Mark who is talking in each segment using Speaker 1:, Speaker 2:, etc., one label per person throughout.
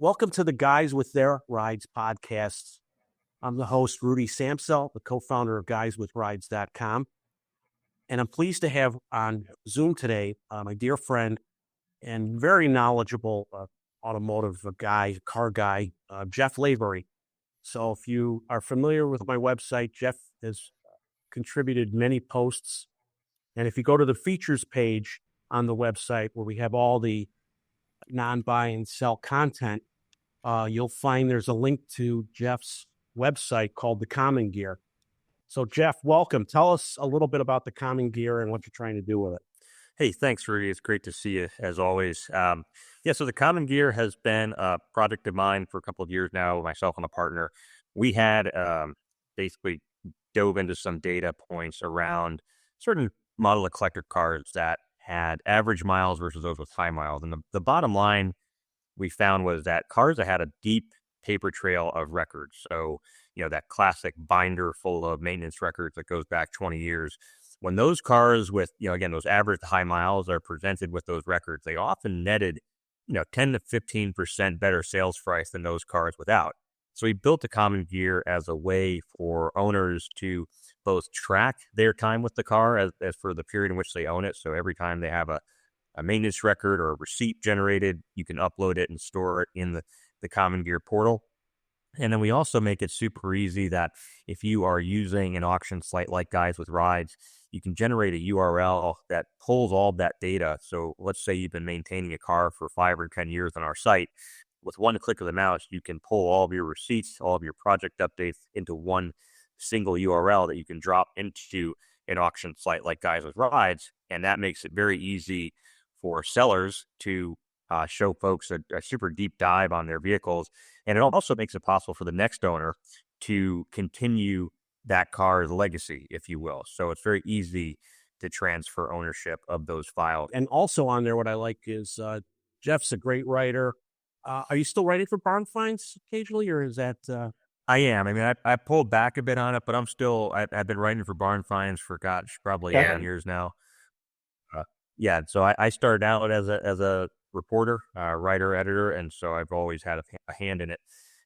Speaker 1: Welcome to the Guys with Their Rides podcast. I'm the host, Rudy Samsel, the co-founder of guyswithrides.com. And I'm pleased to have on Zoom today my dear friend and very knowledgeable automotive car guy, Jeff Lavery. So if you are familiar with my website, Jeff has contributed many posts. And if you go to the features page on the website where we have all the non-buy and sell content, you'll find there's a link to Jeff's website called The Common Gear. So Jeff, welcome. Tell us a little bit about The Common Gear and what you're trying to do with it.
Speaker 2: Hey, thanks, Rudy. It's great to see you, as always. So The Common Gear has been a project of mine for a couple of years now, myself and a partner. We had basically dove into some data points around certain model of collector cars that had average miles versus those with high miles. And the bottom line we found was that cars that had a deep paper trail of records, so, that classic binder full of maintenance records that goes back 20 years, when those cars with, again, those average high miles are presented with those records, they often netted, 10 to 15% better sales price than those cars without. So we built the Common Gear as a way for owners to both track their time with the car as for the period in which they own it. So every time they have a maintenance record or a receipt generated, you can upload it and store it in the Common Gear portal. And then we also make it super easy that if you are using an auction site like Guys with Rides, you can generate a URL that pulls all that data. So let's say you've been maintaining a car for 5 or 10 years on our site. With one click of the mouse, you can pull all of your receipts, all of your project updates into one single URL that you can drop into an auction site like Guys with Rides. And that makes it very easy for sellers to show folks a super deep dive on their vehicles. And it also makes it possible for the next owner to continue that car's legacy, if you will. So it's very easy to transfer ownership of those files.
Speaker 1: And also on there, what I like is Jeff's a great writer. Are you still writing for Barn Finds occasionally, or is that...
Speaker 2: I am. I mean, I pulled back a bit on it, but I've been writing for Barn Finds for, probably 10 years now. So I started out as a reporter, writer, editor, and so I've always had a hand in it.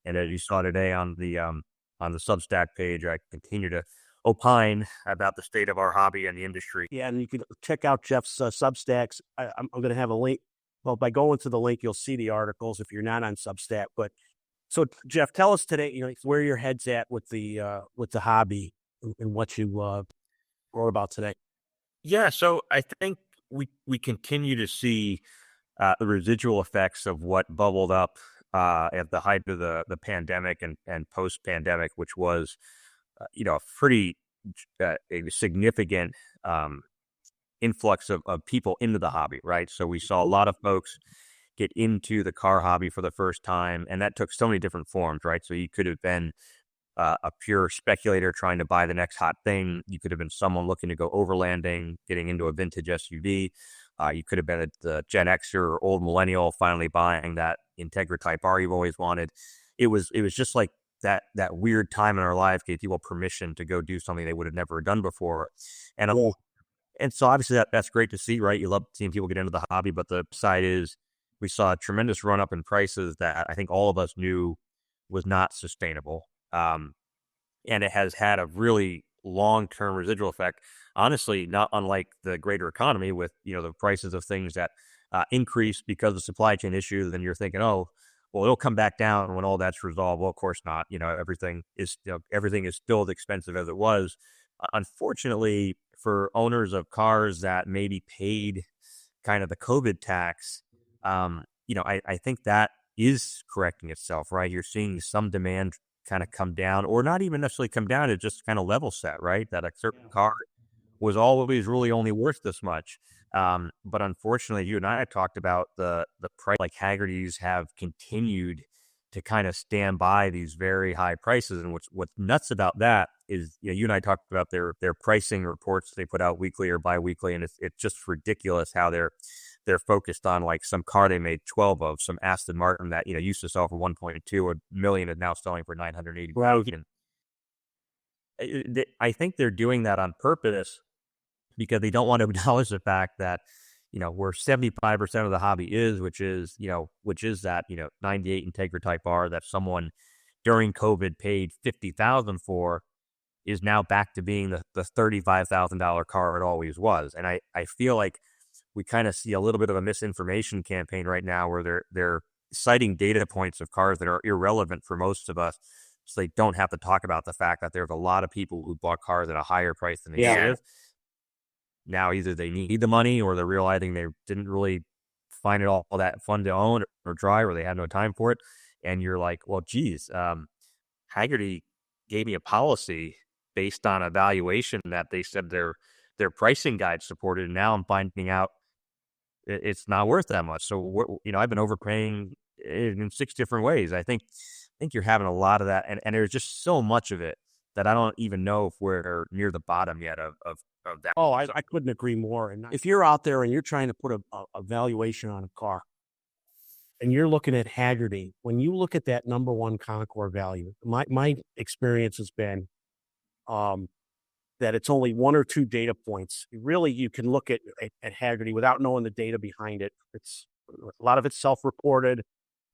Speaker 2: And as you saw today on the Substack page, I continue to opine about the state of our hobby and the industry.
Speaker 1: Yeah, and you can check out Jeff's Substacks. I'm going to have a link. Well, by going to the link, you'll see the articles if you're not on Substack. But so, Jeff, tell us today, where your head's at with the hobby and what you wrote about today.
Speaker 2: Yeah, so I think we continue to see the residual effects of what bubbled up at the height of the pandemic and post-pandemic, which was, a pretty a significant influx of people into the hobby, right? So we saw a lot of folks get into the car hobby for the first time, and that took so many different forms, right? So you could have been a pure speculator trying to buy the next hot thing. You could have been someone looking to go overlanding, getting into a vintage SUV. You could have been the Gen Xer or old millennial finally buying that Integra Type R you've always wanted. It was just like that weird time in our life gave people permission to go do something they would have never done before. And so obviously that's great to see, right? You love seeing people get into the hobby, but the side is we saw a tremendous run up in prices that I think all of us knew was not sustainable. And it has had a really long-term residual effect, honestly, not unlike the greater economy with, the prices of things that increase because of supply chain issues. Then you're thinking, oh, well, it'll come back down when all that's resolved. Well, of course not. Everything is still as expensive as it was. Unfortunately, for owners of cars that maybe paid kind of the COVID tax, I think that is correcting itself, right? You're seeing some demand kind of come down, or not even necessarily come down, it just kind of level set, right? That a certain car was always really only worth this much. But unfortunately, you and I have talked about the price, like Hagerty's have continued to kind of stand by these very high prices. And what's nuts about that is, you and I talked about their pricing reports they put out weekly or biweekly, and it's just ridiculous how they're focused on like some car they made 12 of, some Aston Martin that used to sell for 1.2 million is now selling for 980.
Speaker 1: Wow.
Speaker 2: I think they're doing that on purpose because they don't want to acknowledge the fact that where 75% of the hobby is, which is that, 98 Integra Type R that someone during COVID paid $50,000 for, is now back to being the $35,000 car it always was. And I feel like we kind of see a little bit of a misinformation campaign right now where they're citing data points of cars that are irrelevant for most of us, so they don't have to talk about the fact that there's a lot of people who bought cars at a higher price than they should. Now either they need the money, or they're realizing they didn't really find it all that fun to own or drive, or they had no time for it. And you're like, well, geez, Hagerty gave me a policy based on a valuation that they said their pricing guide supported, and now I'm finding out it's not worth that much. So I've been overpaying in 6 different ways. I think you're having a lot of that, and there's just so much of it that I don't even know if we're near the bottom yet of that.
Speaker 1: Oh, I couldn't agree more. And if you're out there and you're trying to put a valuation on a car, and you're looking at Hagerty, when you look at that number one Concours value, my experience has been that it's only 1 or 2 data points. Really, you can look at Hagerty without knowing the data behind it. It's a lot of it's self-reported.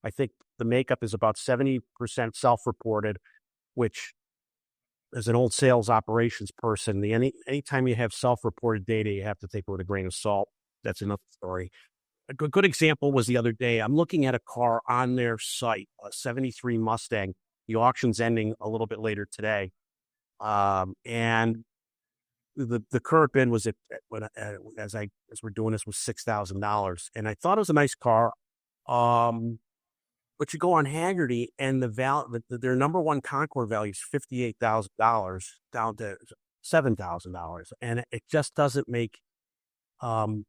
Speaker 1: I think the makeup is about 70% self-reported, which, as an old sales operations person, anytime you have self-reported data, you have to take it with a grain of salt. That's another story. A good example was the other day. I'm looking at a car on their site, a 73 Mustang. The auction's ending a little bit later today. And the current bid was as we're doing this, was $6,000. And I thought it was a nice car. But you go on Hagerty, and their number one Concours value is $58,000 down to $7,000. And it just doesn't make, and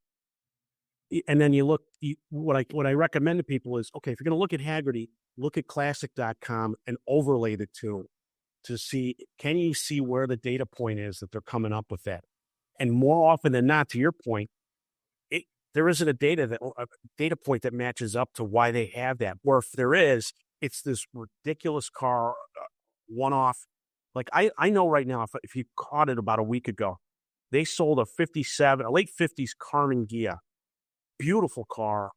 Speaker 1: then you look, what I recommend to people is, okay, if you're going to look at Hagerty, look at classic.com and overlay the two to see, can you see where the data point is that they're coming up with that? And more often than not, to your point, there isn't a data point that matches up to why they have that. Or if there is, it's this ridiculous car, one-off. Like I know right now, if you caught it about a week ago, they sold a late 50s Carmen Ghia. Beautiful car,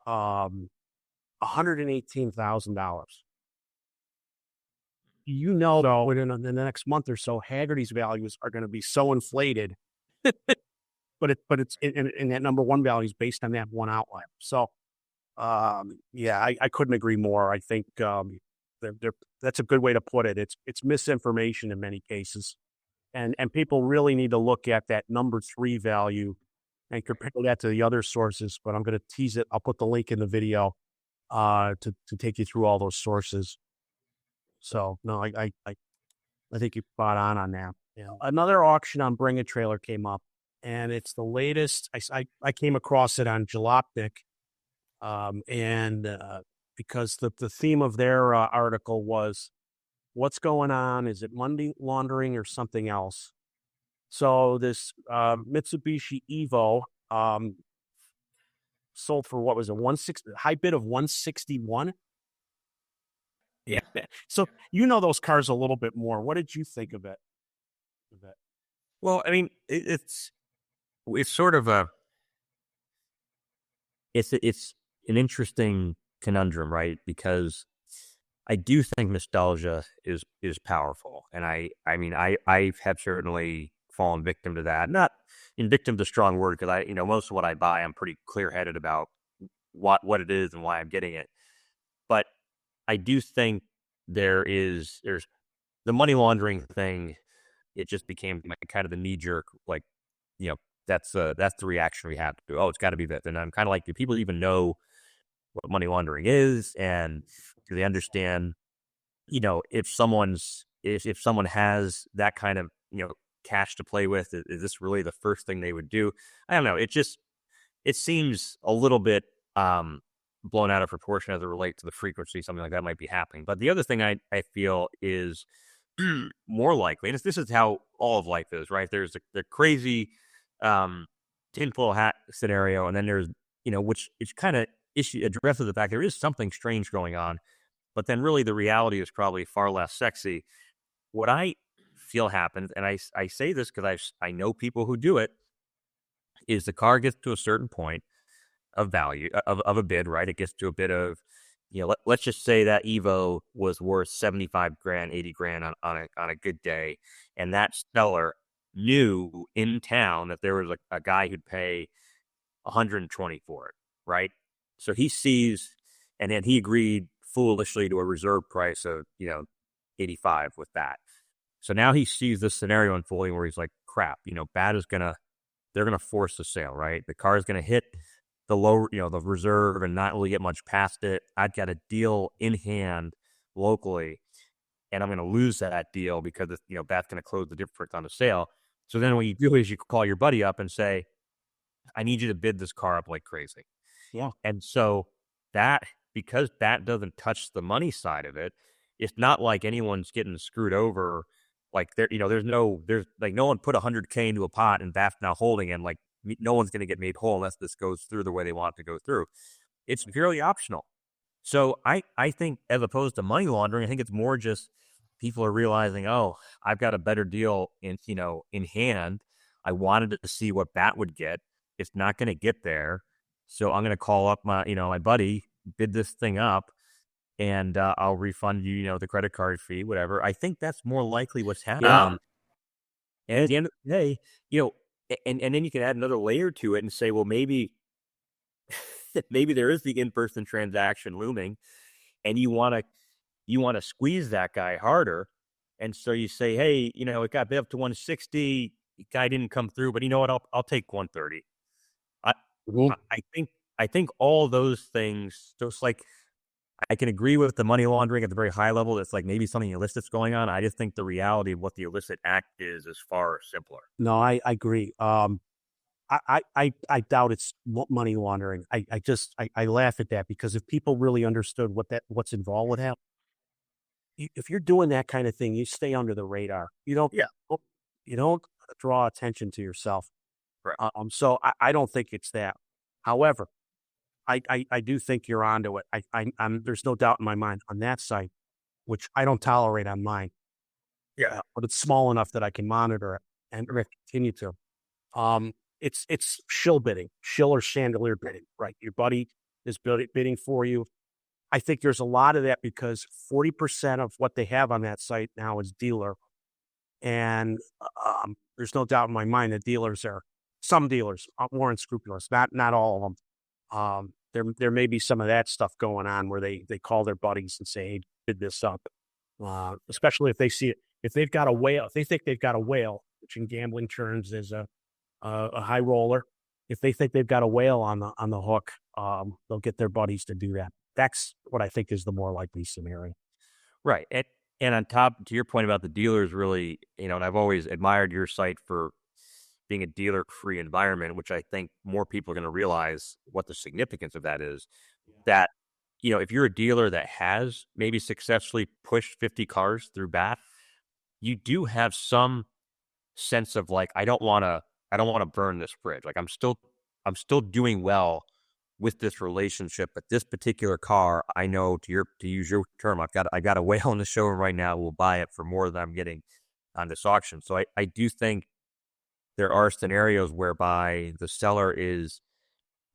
Speaker 1: $118,000. Though, within the next month or so, Hagerty's values are going to be so inflated, but it's in that number one value is based on that one outlier. So, I couldn't agree more. I think that's a good way to put it. It's misinformation in many cases, and people really need to look at that number 3 value and compare that to the other sources. But I'm going to tease it. I'll put the link in the video to take you through all those sources. So no, I think you spot on that. Yeah. Another auction on Bring a Trailer came up, and it's the latest. I came across it on Jalopnik, because the theme of their article was, what's going on? Is it money laundering or something else? So this Mitsubishi Evo sold for, what was it, high bid of 161.
Speaker 2: Yeah.
Speaker 1: So those cars a little bit more. What did you think of it?
Speaker 2: Well, I mean, it's sort of it's an interesting conundrum, right? Because I do think nostalgia is powerful, and I have certainly fallen victim to that. Not in victim to a strong word, because most of what I buy, I'm pretty clear-headed about what it is and why I'm getting it. But I do think there's the money laundering thing. It just became kind of the knee-jerk, like, that's the reaction we have to do. Oh, it's got to be this. And I'm kind of like, do people even know what money laundering is? And do they understand, if someone has that kind of, cash to play with, is this really the first thing they would do? I don't know. It seems a little bit blown out of proportion as it relates to the frequency something like that might be happening. But the other thing I feel is more likely, and this is how all of life is, right? There's the crazy tinfoil hat scenario, and then there's, which is kind of addresses the fact there is something strange going on, but then really the reality is probably far less sexy. What I feel happens, and I say this because I know people who do it, is the car gets to a certain point of value of a bid, right? It gets to a bid of, let's just say that Evo was worth 75 grand, 80 grand on a good day. And that seller knew in town that there was a guy who'd pay 120 for it, right? So he sees, and then he agreed foolishly to a reserve price of, 85 with that. So now he sees this scenario unfolding where he's like, crap, BAT is they're going to force the sale, right? The car is going to hit the low, the reserve and not really get much past it. I've got a deal in hand locally, and I'm going to lose that deal because, BAT's going to close the difference on the sale. So then what you do is you call your buddy up and say, I need you to bid this car up like crazy.
Speaker 1: Yeah.
Speaker 2: And so because that doesn't touch the money side of it, it's not like anyone's getting screwed over. Like there's no one put 100K into a pot and BAT's now holding, and like no one's going to get made whole unless this goes through the way they want it to go through. It's purely optional. So I think, as opposed to money laundering, I think it's more just people are realizing, oh, I've got a better deal in hand. I wanted to see what BAT would get. It's not going to get there. So I'm going to call up my buddy, bid this thing up, and I'll refund you, the credit card fee, whatever. I think that's more likely what's happening. And at the end of the day, and then you can add another layer to it and say, well, maybe there is the in-person transaction looming, and you want to squeeze that guy harder. And so you say, hey, it got bid up to 160. Guy didn't come through, but you know what? I'll take 130. I think all those things, just like I can agree with the money laundering at the very high level. It's like maybe something illicit's going on. I just think the reality of what the illicit act is far simpler.
Speaker 1: No, I agree. I doubt it's money laundering. I laugh at that, because if people really understood what's involved with that, if you're doing that kind of thing, you stay under the radar. You don't draw attention to yourself.
Speaker 2: Right.
Speaker 1: So I don't think it's that. However, I do think you're onto it. I'm there's no doubt in my mind on that site, which I don't tolerate on mine.
Speaker 2: Yeah.
Speaker 1: But it's small enough that I can monitor it and continue to. It's shill or chandelier bidding, right? Your buddy is bidding for you. I think there's a lot of that because 40% of what they have on that site now is dealer. And there's no doubt in my mind that some dealers are more unscrupulous, not all of them. There may be some of that stuff going on where they call their buddies and say, hey, bid this up. Especially if they see it, if they've got a whale, if they think they've got a whale, which in gambling terms is a high roller. If they think they've got a whale on the hook, they'll get their buddies to do that. That's what I think is the more likely scenario.
Speaker 2: Right. And on top, to your point about the dealers, really, and I've always admired your site for being a dealer-free environment, which I think more people are going to realize what the significance of that is. That, if you're a dealer that has maybe successfully pushed 50 cars through BAT, you do have some sense of like, I don't want to burn this bridge. Like I'm still doing well with this relationship, but this particular car, I know, to use your term, I got a whale in the showroom right now. We'll buy it for more than I'm getting on this auction. So I do think there are scenarios whereby the seller is,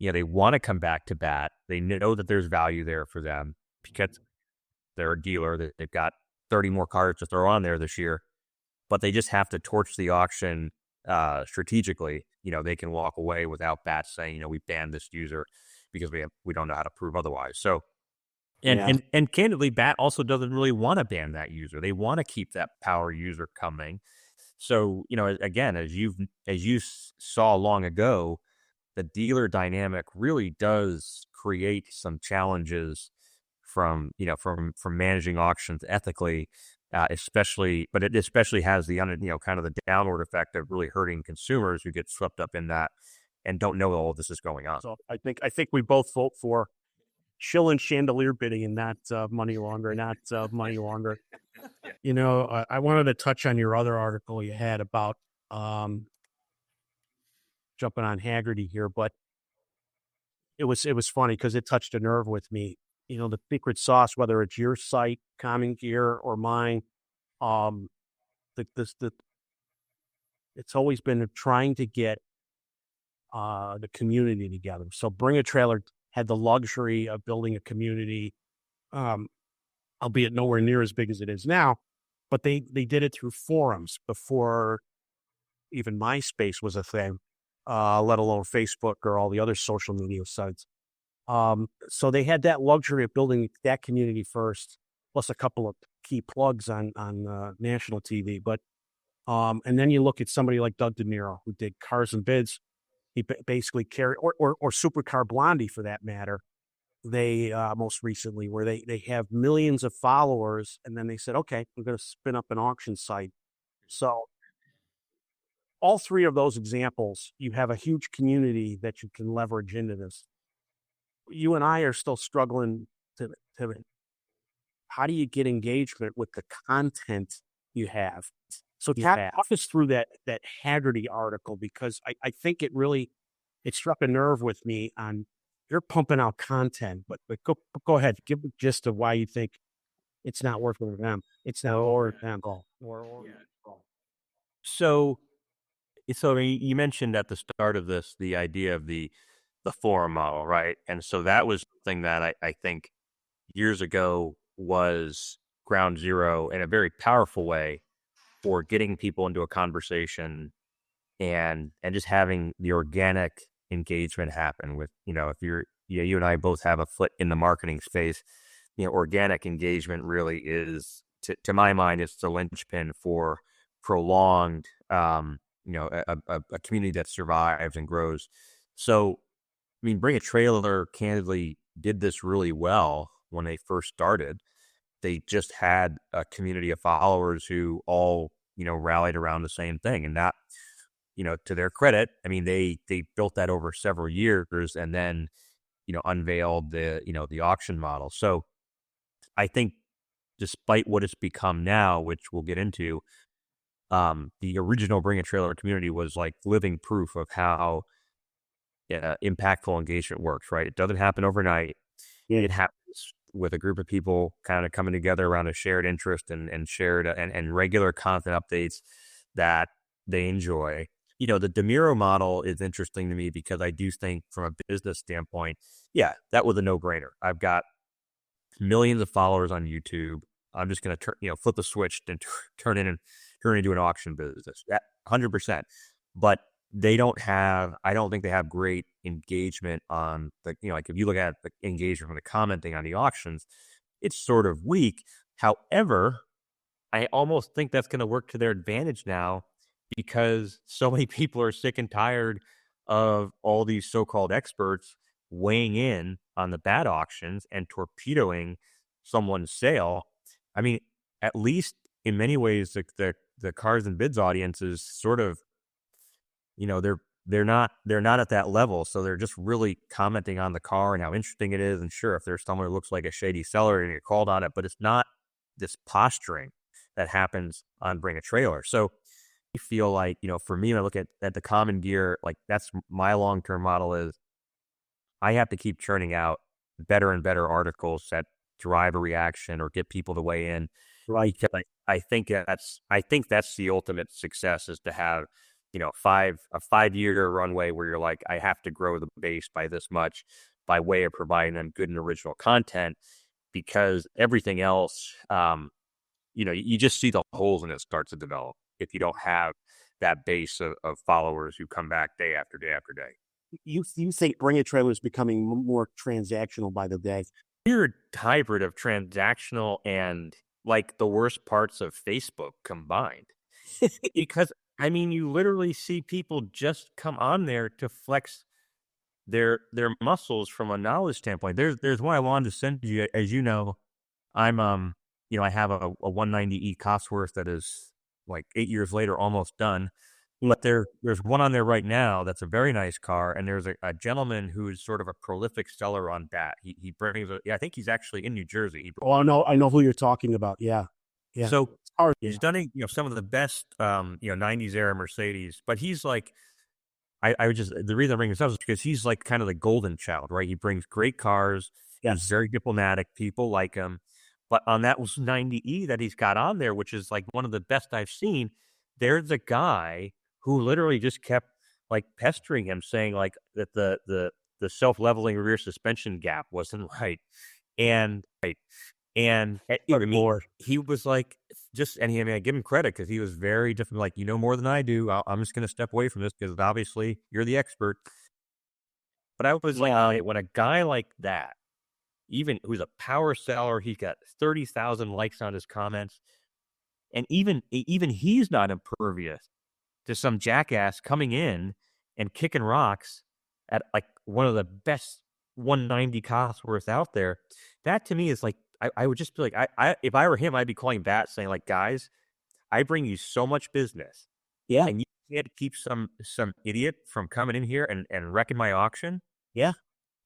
Speaker 2: they want to come back to BAT. They know that there's value there for them because they're a dealer that they've got 30 more cars to throw on there this year, but they just have to torch the auction strategically. They can walk away without BAT saying, we banned this user because we don't know how to prove otherwise. So, and candidly, BAT also doesn't really want to ban that user. They want to keep that power user coming. So, again, as you saw long ago, the dealer dynamic really does create some challenges from managing auctions ethically, especially has the kind of the downward effect of really hurting consumers who get swept up in that and don't know all of this is going on.
Speaker 1: So I think we both vote for shill and chandelier bidding and not money laundering, not money laundering. I wanted to touch on your other article you had about jumping on Hagerty here, but it was funny because it touched a nerve with me. The secret sauce, whether it's your site, Common Gear, or mine, it's always been trying to get the community together. So Bring a Trailer had the luxury of building a community, um, albeit nowhere near as big as it is now, but they did it through forums before even MySpace was a thing, let alone Facebook or all the other social media sites. So they had that luxury of building that community first, plus a couple of key plugs on national TV. But and then you look at somebody like Doug De Niro, who did Cars and Bids. He basically carried, or Supercar Blondie for that matter. They most recently, where they have millions of followers, and then they said, okay, we're going to spin up an auction site. So all three of those examples, you have a huge community that you can leverage into this. You and I are still struggling to how do you get engagement with the content you have? So talk us through that Hagerty article, because I think it struck a nerve with me on, you're pumping out content, but go ahead, give a gist of why you think it's not working for them. It's not working for them.
Speaker 2: So you mentioned at the start of this the idea of the forum model, right? And so that was something that I think years ago was ground zero in a very powerful way for getting people into a conversation and just having the organic engagement happen with, if you and I both have a foot in the marketing space, organic engagement really is, to my mind, it's the linchpin for prolonged, a community that survives and grows. So, I mean, Bring a Trailer candidly did this really well when they first started. They just had a community of followers who all, rallied around the same thing. And that, to their credit, I mean, they built that over several years and then, unveiled the auction model. So I think despite what it's become now, which we'll get into, the original Bring a Trailer community was like living proof of how impactful engagement works, right? It doesn't happen overnight.
Speaker 1: Yeah.
Speaker 2: It happens with a group of people kind of coming together around a shared interest and shared and regular content updates that they enjoy. The De Niro model is interesting to me because I do think from a business standpoint, yeah, that was a no-brainer. I've got millions of followers on YouTube. I'm just going to flip the switch and turn into an auction business. 100%. But I don't think they have great engagement on the, like if you look at the engagement from the commenting on the auctions, it's sort of weak. However, I almost think that's going to work to their advantage now because so many people are sick and tired of all these so-called experts weighing in on the bad auctions and torpedoing someone's sale. I mean, at least in many ways, the Cars and Bids audience is sort of, they're not at that level. So they're just really commenting on the car and how interesting it is. And sure, if there's someone who looks like a shady seller and get called on it, but it's not this posturing that happens on Bring a Trailer. So I feel like, for me, when I look at the common gear, like that's my long-term model is I have to keep churning out better and better articles that drive a reaction or get people to weigh in.
Speaker 1: Right.
Speaker 2: I think that's the ultimate success is to have, a 5-year runway where you're like, I have to grow the base by this much by way of providing them good and original content, because everything else, you just see the holes in it start to develop if you don't have that base of followers who come back day after day after day.
Speaker 1: You think Bring a Trailer is becoming more transactional by the day?
Speaker 2: Weird hybrid of transactional and like the worst parts of Facebook combined. Because I mean, you literally see people just come on there to flex their muscles from a knowledge standpoint. There's one I wanted to send you. As you know, I'm I have a 190E Cosworth that is like 8 years later almost done. But there's one on there right now that's a very nice car, and there's a gentleman who is sort of a prolific seller on that. He brings I think he's actually in New Jersey.
Speaker 1: I know who you're talking about. Yeah.
Speaker 2: So he's done some of the best 90s era Mercedes, but he's like I would just, the reason I bring this up is because he's like kind of the golden child, right? He brings great cars.
Speaker 1: Yes.
Speaker 2: He's very diplomatic. People like him. But on that 90E that he's got on there, which is like one of the best I've seen, there's a guy who literally just kept like pestering him, saying like that the self-leveling rear suspension gap wasn't right. And
Speaker 1: Lord.
Speaker 2: he was like, and I mean, I give him credit because he was very different. Like, you know more than I do. I'm just going to step away from this because obviously you're the expert. But I was like, when a guy like that, even who's a power seller, he's got 30,000 likes on his comments, and even he's not impervious to some jackass coming in and kicking rocks at like one of the best 190 Cosworths out there. That to me is like, I would just be like, if I were him, I'd be calling bat saying like, guys, I bring you so much business.
Speaker 1: Yeah.
Speaker 2: And you can't keep some idiot from coming in here and wrecking my auction.
Speaker 1: Yeah.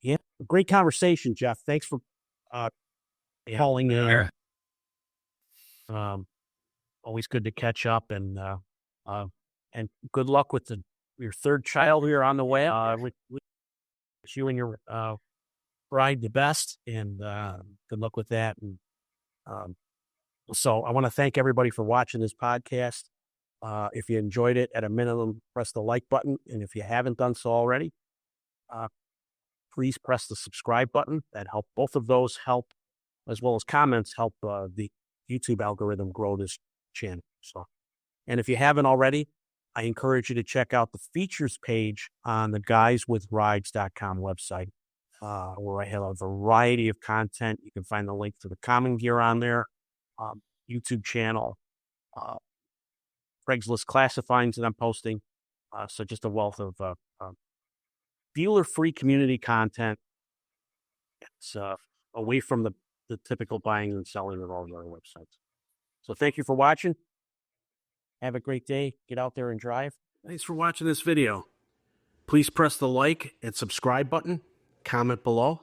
Speaker 1: Yeah. Great conversation, Jeff. Thanks for calling in. Always good to catch up, and good luck with your third child here on the way. Wish you and your bride the best, and good luck with that. And so I want to thank everybody for watching this podcast. If you enjoyed it, at a minimum, press the like button. And if you haven't done so already, please press the subscribe button. That help. Both of those help, as well as comments, help the YouTube algorithm grow this channel. So, and if you haven't already, I encourage you to check out the features page on the guyswithrides.com website, where I have a variety of content. You can find the link to the common gear on there, YouTube channel, Craigslist classifyings that I'm posting. So just a wealth of dealer-free community content. It's away from the typical buying and selling of all the other websites. So thank you for watching. Have a great day. Get out there and drive. Thanks for watching this video. Please press the like and subscribe button, comment below,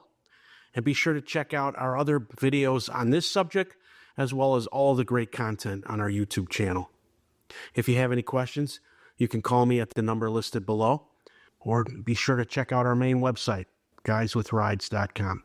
Speaker 1: and be sure to check out our other videos on this subject, as well as all the great content on our YouTube channel. If you have any questions, you can call me at the number listed below, or be sure to check out our main website, guyswithrides.com.